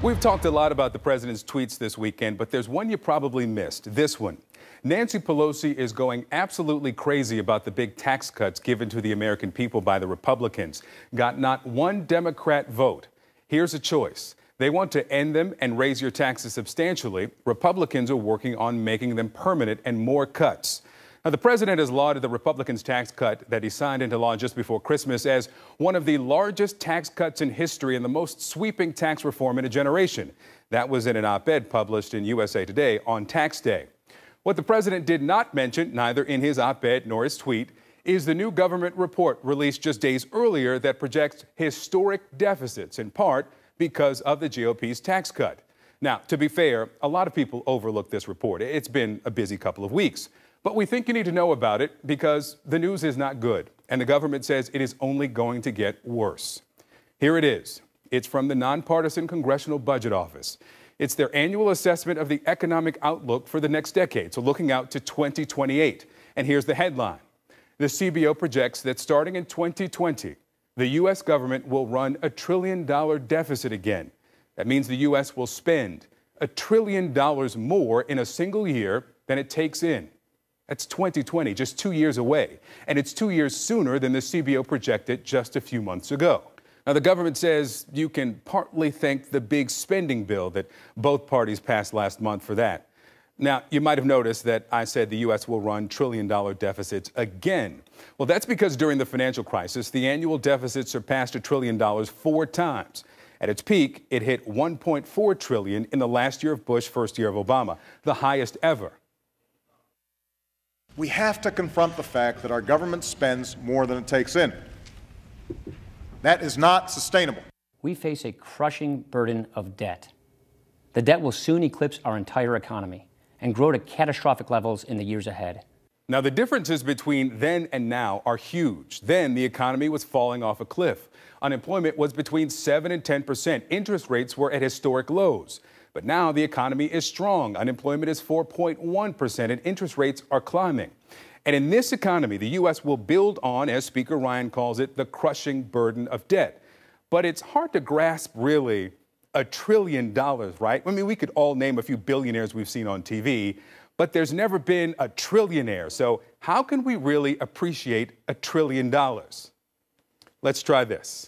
We've talked a lot about the president's tweets this weekend, but there's one you probably missed, this one. Nancy Pelosi is going absolutely crazy about the big tax cuts given to the American people by the Republicans. Got not one Democrat vote. Here's a choice. They want to end them and raise your taxes substantially. Republicans are working on making them permanent and more cuts. Now, the president has lauded the Republicans' tax cut that he signed into law just before Christmas as one of the largest tax cuts in history and the most sweeping tax reform in a generation. That was in an op-ed published in USA Today on Tax Day. What the president did not mention, neither in his op-ed nor his tweet, is the new government report released just days earlier that projects historic deficits, in part because of the GOP's tax cut. Now, to be fair, a lot of people overlook this report. It's been a busy couple of weeks. But we think you need to know about it because the news is not good, and the government says it is only going to get worse. Here it is. It's from the Nonpartisan Congressional Budget Office. It's their annual assessment of the economic outlook for the next decade, so looking out to 2028. And here's the headline. The CBO projects that starting in 2020, the U.S. government will run $1 trillion deficit again. That means the U.S. will spend $1 trillion more in a single year than it takes in. That's 2020, just 2 years away. And it's 2 years sooner than the CBO projected just a few months ago. Now, the government says you can partly thank the big spending bill that both parties passed last month for that. Now, you might have noticed that I said the U.S. will run $1 trillion deficits again. Well, that's because during the financial crisis, the annual deficit surpassed $1 trillion 4 times. At its peak, it hit $1.4 trillion in the last year of Bush, first year of Obama, the highest ever. We have to confront the fact that our government spends more than it takes in. That is not sustainable. We face a crushing burden of debt. The debt will soon eclipse our entire economy and grow to catastrophic levels in the years ahead. Now, the differences between then and now are huge. Then the economy was falling off a cliff. Unemployment was between 7 and 10%. Interest rates were at historic lows. But now the economy is strong. Unemployment is 4.1% and interest rates are climbing. And in this economy, the U.S. will build on, as Speaker Ryan calls it, the crushing burden of debt. But it's hard to grasp, really, $1 trillion, right? I mean, we could all name a few billionaires we've seen on TV, but there's never been a trillionaire. So how can we really appreciate $1 trillion? Let's try this.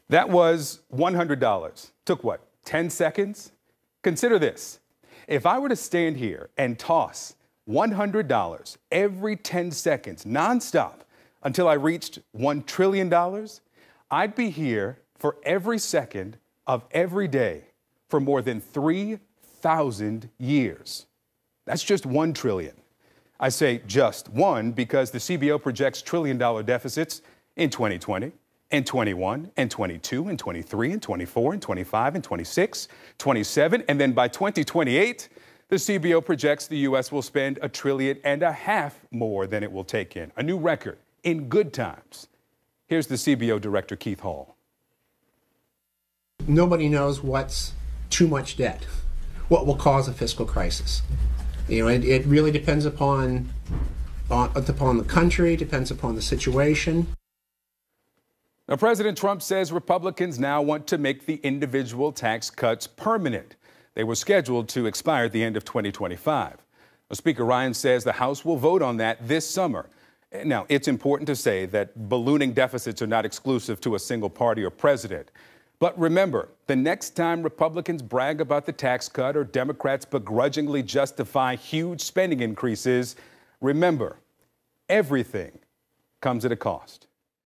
That was $100. Took what, 10 seconds? Consider this. If I were to stand here and toss $100 every 10 seconds, nonstop, until I reached $1 trillion, I'd be here for every second of every day for more than 3,000 years. That's just 1 trillion. I say just one because the CBO projects trillion-dollar deficits in 2020. And 21, and 22, and 23, and 24, and 25, and 26, 27, and then by 2028, the CBO projects the U.S. will spend $1.5 trillion more than it will take in, a new record in good times. Here's the CBO director, Keith Hall. Nobody knows what's too much debt, what will cause a fiscal crisis. You know, it really depends upon the country, depends upon the situation. Now, President Trump says Republicans now want to make the individual tax cuts permanent. They were scheduled to expire at the end of 2025. Now, Speaker Ryan says the House will vote on that this summer. Now, it's important to say that ballooning deficits are not exclusive to a single party or president. But remember, the next time Republicans brag about the tax cut or Democrats begrudgingly justify huge spending increases, remember, everything comes at a cost.